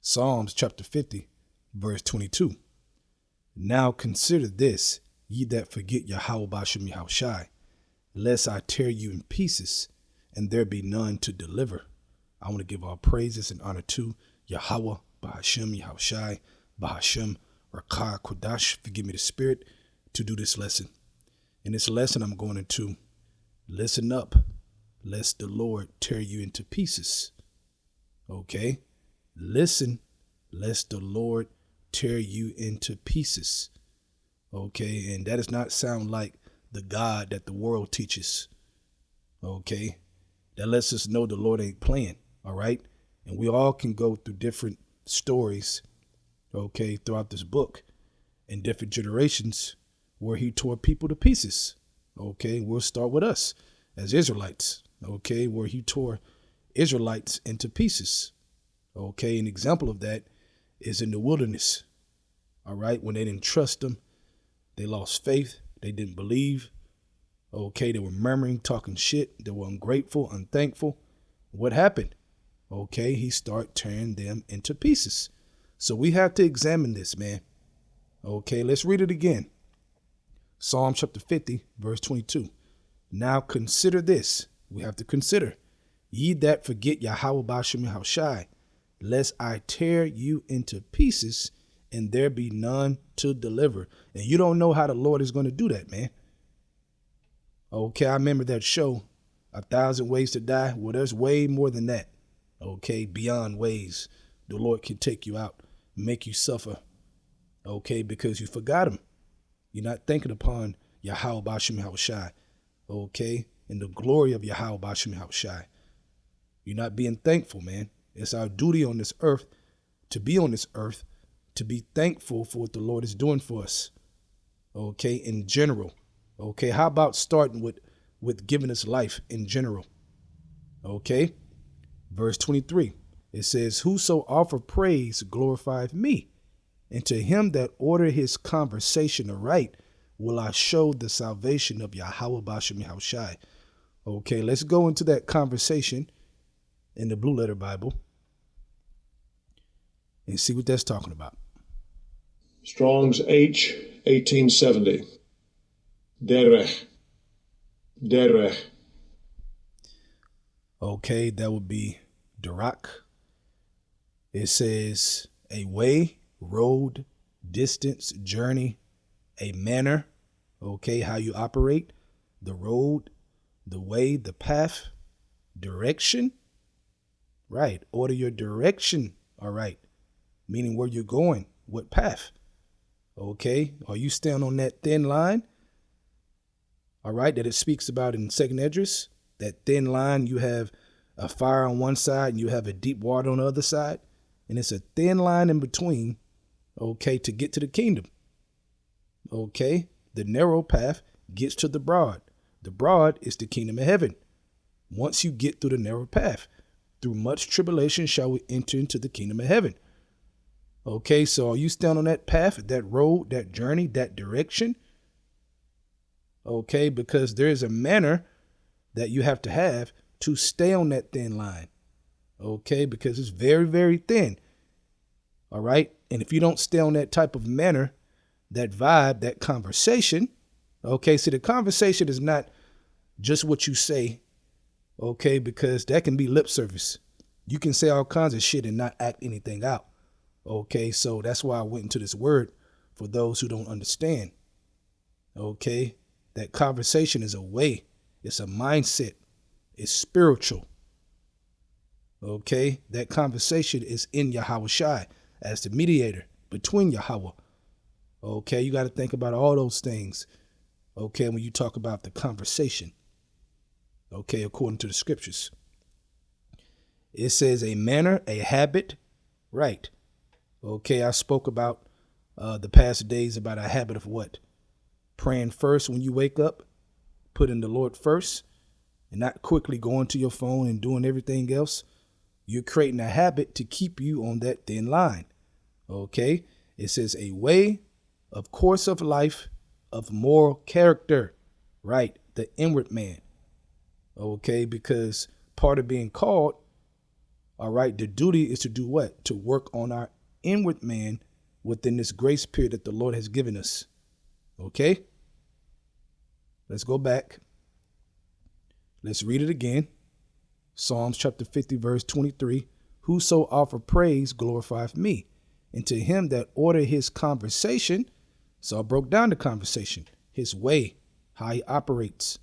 Psalms chapter 50, verse 22. Now consider this, ye that forget Yahweh Bashem Yahushai, lest I tear you in pieces, and there be none to deliver. I want to give all praises and honor to Yahweh Bashem Yahushai, Bahashem Rakah Kodash, forgive me the spirit, to do this lesson. In this lesson, I'm going to listen up, lest the Lord tear you into pieces. Okay? Listen, lest the Lord tear you into pieces. Okay? And that does not sound like the God that the world teaches. Okay? That lets us know the Lord ain't playing. All right? And we all can go through different stories, okay, throughout this book in different generations where he tore people to pieces. Okay? We'll start with us as Israelites. Okay? Where he tore Israelites into pieces. Okay? An example of that is in the wilderness. All right? When they didn't trust him, they lost faith. They didn't believe. Okay? They were murmuring, talking shit. They were ungrateful, unthankful. What happened? Okay? He started tearing them into pieces. So we have to examine this, man. Okay? Let's read it again. Psalm chapter 50, verse 22. Now consider this. We have to consider. Ye that forget Yahweh Bashem Yahushai, lest I tear you into pieces, and there be none to deliver. And you don't know how the Lord is going to do that, man. Okay, I remember that show, 1,000 Ways to Die. Well, there's way more than that. Okay, beyond ways the Lord can take you out, make you suffer. Okay, because you forgot him. You're not thinking upon Yahweh Bashem Yahushai. Okay, and the glory of Yahweh Bashem Yahushai. You're not being thankful, man. It's our duty on this earth to be on this earth, to be thankful for what the Lord is doing for us. Okay, in general. Okay, how about starting with giving us life in general? Okay, verse 23, it says, whoso offer praise glorifieth me, and to him that order his conversation aright will I show the salvation of Yahweh Bashem Yahushai. Okay, let's go into that conversation in the Blue Letter Bible and see what that's talking about. Strong's H 1870. Derech. Derech. Okay, that would be Darak. It says a way, road, distance, journey, a manner. Okay, how you operate, the road, the way, the path, direction. Right, order your direction. All right, meaning where you're going, what path. Okay, are you staying on that thin line? All right, that it speaks about in Second Esdras, that thin line, you have a fire on one side and you have a deep water on the other side. And it's a thin line in between, okay, to get to the kingdom. Okay, the narrow path gets to the broad. The broad is the kingdom of heaven. Once you get through the narrow path, through much tribulation shall we enter into the kingdom of heaven. Okay, so are you staying on that path, that road, that journey, that direction? Okay, because there is a manner that you have to stay on that thin line. Okay, because it's very, very thin. All right, and if you don't stay on that type of manner, that vibe, that conversation, okay, see, the conversation is not just what you say, okay, because that can be lip service. You can say all kinds of shit and not act anything out. Okay, so that's why I went into this word for those who don't understand. Okay, that conversation is a way, it's a mindset, it's spiritual. Okay, that conversation is in Yahweh Shai as the mediator between Yahweh. Okay, you got to think about all those things. Okay, when you talk about the conversation. Okay, according to the scriptures. It says a manner, a habit. Right. Okay, I spoke about the past days about a habit of what? Praying first when you wake up, putting the Lord first, and not quickly going to your phone and doing everything else. You're creating a habit to keep you on that thin line. Okay, it says a way, of course of life, of moral character. Right, the inward man. Okay, because part of being called All right. The duty is to do what? To work on our inward man within this grace period that the Lord has given us. Okay. Let's go back. Let's read it again. Psalms chapter 50, verse 23. Whoso offer praise glorifieth me. And to him that order his conversation. So I broke down the conversation, his way, how he operates.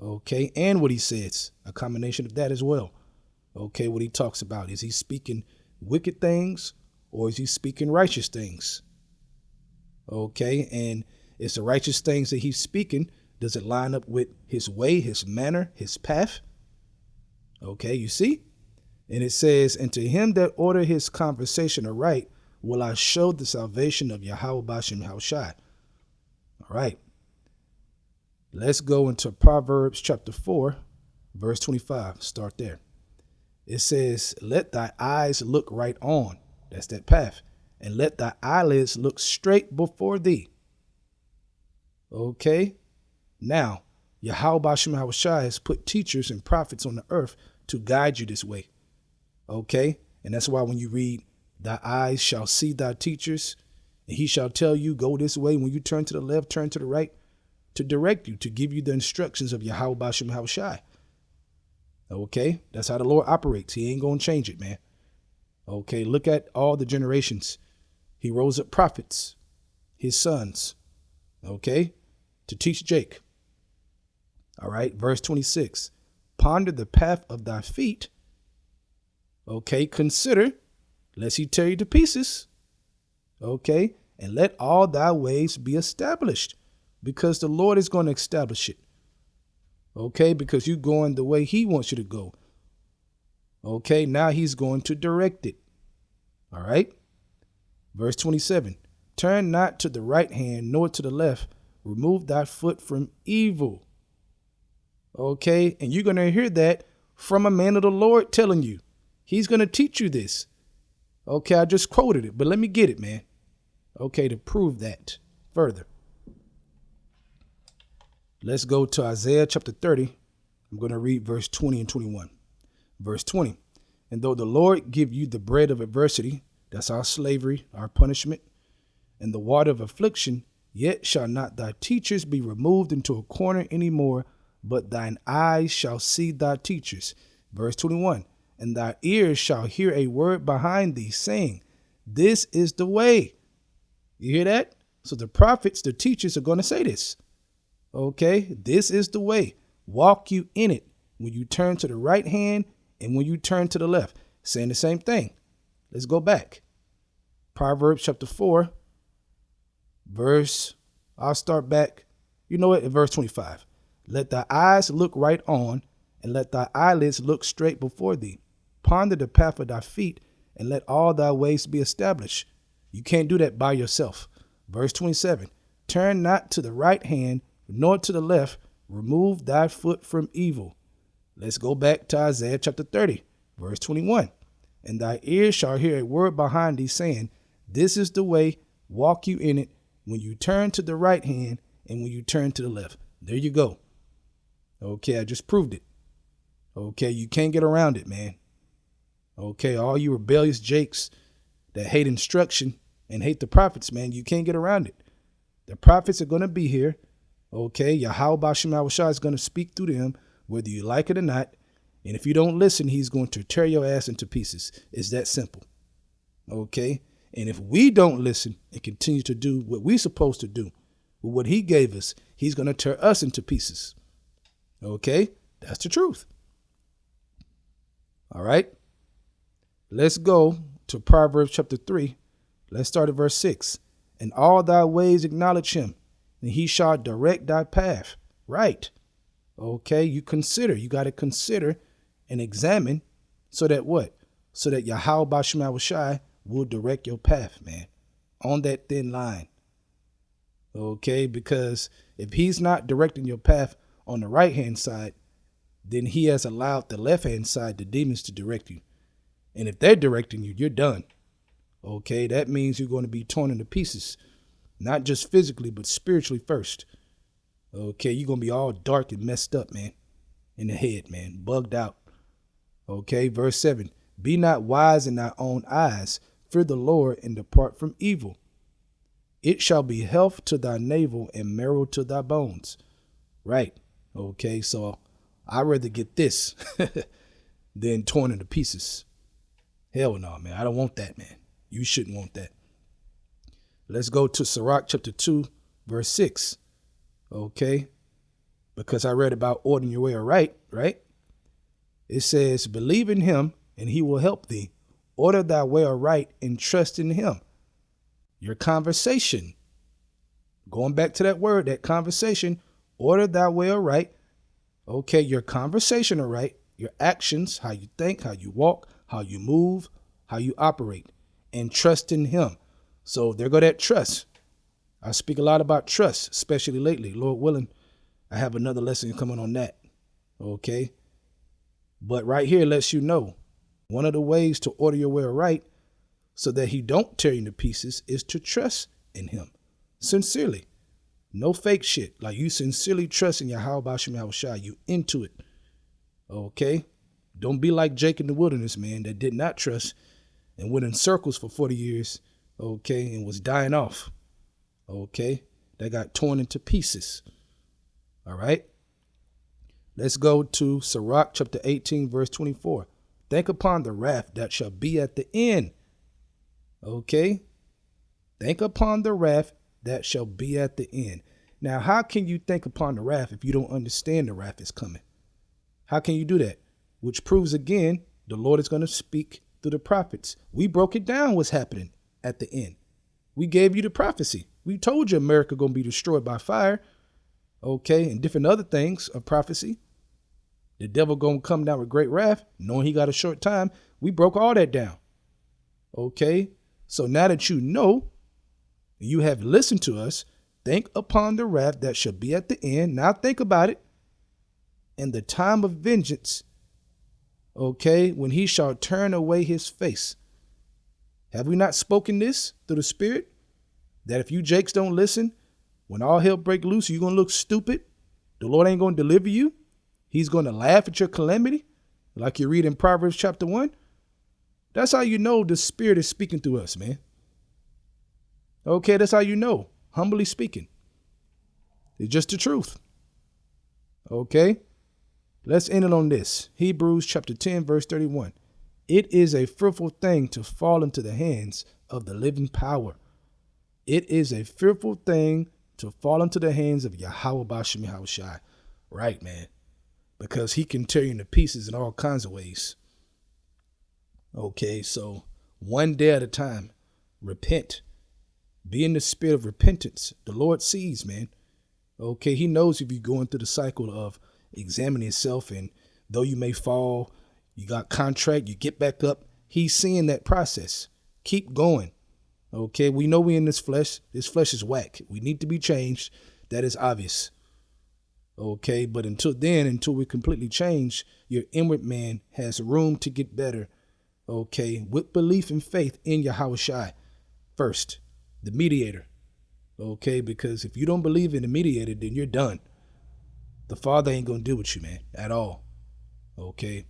Okay. And what he says, a combination of that as well. Okay. What he talks about. Is he speaking wicked things or is he speaking righteous things? Okay. And it's the righteous things that he's speaking. Does it line up with his way, his manner, his path? Okay, you see? And it says, and to him that order his conversation aright, will I show the salvation of Yahweh Bashem Haushai. All right. Let's go into Proverbs chapter 4, verse 25. Start there. It says, let thy eyes look right on. That's that path. And let thy eyelids look straight before thee. Okay. Now, Yahweh Bashem Haushai has put teachers and prophets on the earth to guide you this way. Okay. And that's why when you read, thy eyes shall see thy teachers, and he shall tell you, go this way. When you turn to the left, turn to the right, to direct you, to give you the instructions of Yahweh Bashem Haushai. Okay. That's how the Lord operates. He ain't going to change it, man. Okay. Look at all the generations. He rose up prophets, his sons. Okay. To teach Jake. All right. Verse 26. Ponder the path of thy feet. Okay. Consider, lest he tear you to pieces. Okay. And let all thy ways be established, because the Lord is going to establish it. Okay. Because you're going the way he wants you to go. Okay. Now he's going to direct it. All right. Verse 27. Turn not to the right hand nor to the left. Remove thy foot from evil. Okay. And you're going to hear that from a man of the Lord telling you. He's going to teach you this. Okay. I just quoted it, but let me get it, man. Okay. To prove that further. Let's go to Isaiah chapter 30. I'm going to read verse 20 and 21. Verse 20. And though the Lord give you the bread of adversity, that's our slavery, our punishment, and the water of affliction, yet shall not thy teachers be removed into a corner any more, but thine eyes shall see thy teachers. Verse 21. And thy ears shall hear a word behind thee, saying, this is the way. You hear that? So the prophets, the teachers are going to say this. Okay, this is the way. Walk you in it when you turn to the right hand and when you turn to the left. Saying the same thing. Let's go back. Proverbs chapter 4, I'll start back. You know what? In verse 25. Let thy eyes look right on, and let thy eyelids look straight before thee. Ponder the path of thy feet, and let all thy ways be established. You can't do that by yourself. Verse 27. Turn not to the right hand, nor to the left. Remove thy foot from evil. Let's go back to Isaiah chapter 30, verse 21. And thy ears shall hear a word behind thee, saying, this is the way, walk you in it, when you turn to the right hand and when you turn to the left. There you go. Okay, I just proved it. Okay, you can't get around it, man. Okay, all you rebellious jakes that hate instruction and hate the prophets, man, you can't get around it. The prophets are going to be here. Okay, Yahweh Bashem Haushai is going to speak through them, whether you like it or not. And if you don't listen, he's going to tear your ass into pieces. It's that simple. Okay. And if we don't listen and continue to do what we're supposed to do with what he gave us, he's going to tear us into pieces. Okay. That's the truth. All right. Let's go to Proverbs chapter 3. Let's start at verse 6. In all thy ways acknowledge him, and he shall direct thy path. Right. Okay. You got to consider and examine so that what? So that Yahweh Bashem Haushai will direct your path, man, on that thin line. Okay. Because if he's not directing your path on the right hand side, then he has allowed the left hand side, the demons, to direct you. And if they're directing you, you're done. Okay. That means you're going to be torn into pieces, not just physically, but spiritually first. Okay. You're going to be all dark and messed up, man, in the head, man, bugged out. Okay. Verse 7. Be not wise in thy own eyes. Fear the Lord and depart from evil. It shall be health to thy navel and marrow to thy bones. Right. Okay, so I'd rather get this than torn into pieces. Hell no, man. I don't want that, man. You shouldn't want that. Let's go to Sirach chapter 2, verse 6. Okay. Because I read about ordering your way aright, right? It says, believe in him and he will help thee. Order thy way aright and trust in him. Your conversation, going back to that word, that conversation, order thy way aright. Okay, your conversation aright, your actions, how you think, how you walk, how you move, how you operate, and trust in him. So there go that trust. I speak a lot about trust, especially lately. Lord willing, I have another lesson coming on that. Okay. But right here lets you know one of the ways to order your way right so that he don't tear you to pieces is to trust in him sincerely. No fake shit. Like you sincerely trust in Yahweh Hashem Yahushua. You into it. Okay. Don't be like Jake in the wilderness, man, that did not trust and went in circles for 40 years. Okay. And was dying off. Okay. That got torn into pieces. All right. Let's go to Sirach chapter 18, verse 24. Think upon the wrath that shall be at the end. Okay. Think upon the wrath that shall be at the end. Now, how can you think upon the wrath if you don't understand the wrath is coming? How can you do that? Which proves again, the Lord is going to speak through the prophets. We broke it down what's happening at the end. We gave you the prophecy. We told you America going to be destroyed by fire. Okay. And different other things of prophecy. The devil going to come down with great wrath, knowing he got a short time. We broke all that down. Okay. So now that you know, you have listened to us, think upon the wrath that shall be at the end. Now think about it. In the time of vengeance, okay, when he shall turn away his face. Have we not spoken this through the Spirit? That if you Jakes don't listen, when all hell break loose, you're going to look stupid. The Lord ain't going to deliver you. He's going to laugh at your calamity, like you read in Proverbs chapter 1. That's how you know the Spirit is speaking through us, man. Okay, that's how you know, humbly speaking. It's just the truth. Okay, let's end it on this. Hebrews chapter 10, verse 31. It is a fearful thing to fall into the hands of the living power. It is a fearful thing to fall into the hands of Yahweh Bashem Yahushai. Right, man. Because he can tear you into pieces in all kinds of ways. Okay, so one day at a time, repent. Be in the spirit of repentance. The Lord sees, man. Okay, he knows if you're going through the cycle of examining yourself, and though you may fall, you got contract, you get back up. He's seeing that process. Keep going. Okay, we know we're in this flesh. This flesh is whack. We need to be changed. That is obvious. Okay, but until then, until we completely change, your inward man has room to get better. Okay, with belief and faith in Yahushua first, the mediator. Okay, because if you don't believe in the mediator, then you're done. The Father ain't going to deal with you, man, at all. Okay,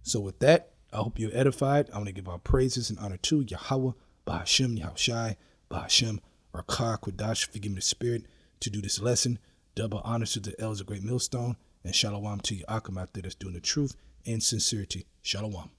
so with that, I hope you're edified. I want to give our praises and honor to Yahweh, Bahashem, Yahushai, Bahashem, Rakah, Kodash, forgive me the spirit to do this lesson. Double honors to the elders of Great Millstone, and shalom to Yaakam out there that's doing the truth and sincerity. Shalom.